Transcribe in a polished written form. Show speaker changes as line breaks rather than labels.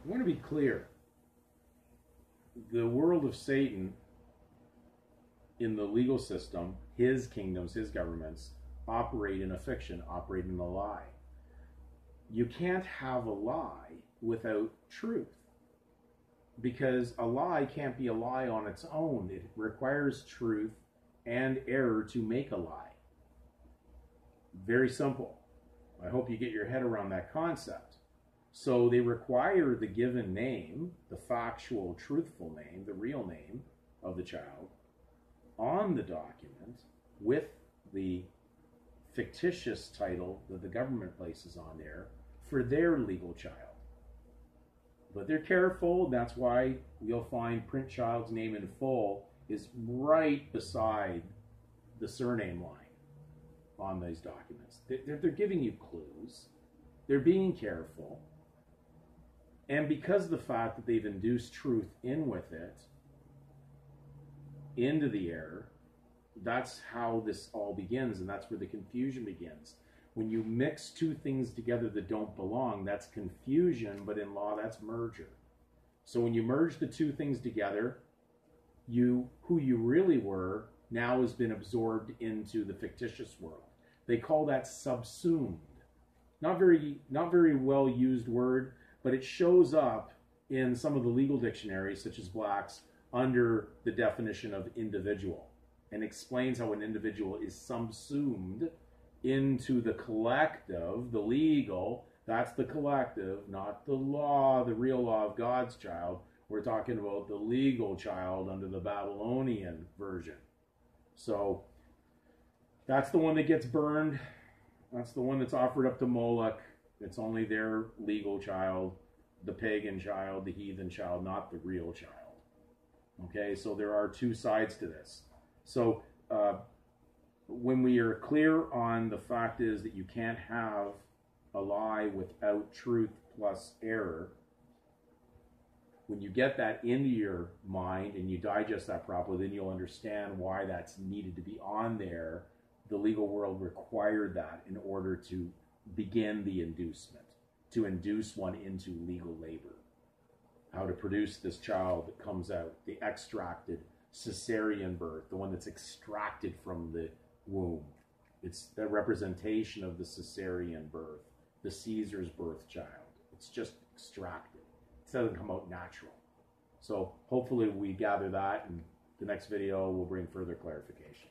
I want to be clear. The world of Satan in the legal system, his kingdoms, his governments, operate in a fiction, operate in a lie. You can't have a lie without truth, because a lie can't be a lie on its own. It requires truth and error to make a lie. Very simple. I hope you get your head around that concept. So they require the given name, the factual, truthful name, the real name of the child, on the document with the fictitious title that the government places on there for their legal child. But they're careful. That's why you'll find print child's name in full is right beside the surname line on these documents. They're giving you clues. They're being careful. And because of the fact that they've induced truth in with it, into the error, that's how this all begins, and that's where the confusion begins. When you mix two things together that don't belong, that's confusion, but in law, that's merger. So when you merge the two things together, who you really were now has been absorbed into the fictitious world. They call that subsumed. Not very well used word, but it shows up in some of the legal dictionaries, such as Black's, under the definition of individual, and explains how an individual is subsumed into the collective, the legal. That's the collective, not the law, the real law of God's child. We're talking about the legal child under the Babylonian version. So that's the one that gets burned. That's the one that's offered up to Moloch. It's only their legal child, the pagan child, the heathen child, not the real child. Okay, so there are two sides to this. So when we are clear on the fact is that you can't have a lie without truth plus error, when you get that into your mind and you digest that properly, then you'll understand why that's needed to be on there. The legal world required that in order to begin the inducement, to induce one into legal labor. How to produce this child that comes out, the extracted cesarean birth, the one that's extracted from the womb. It's the representation of the cesarean birth, the Caesar's birth child. It's just extracted. It doesn't come out natural. So hopefully we gather that, and the next video will bring further clarification.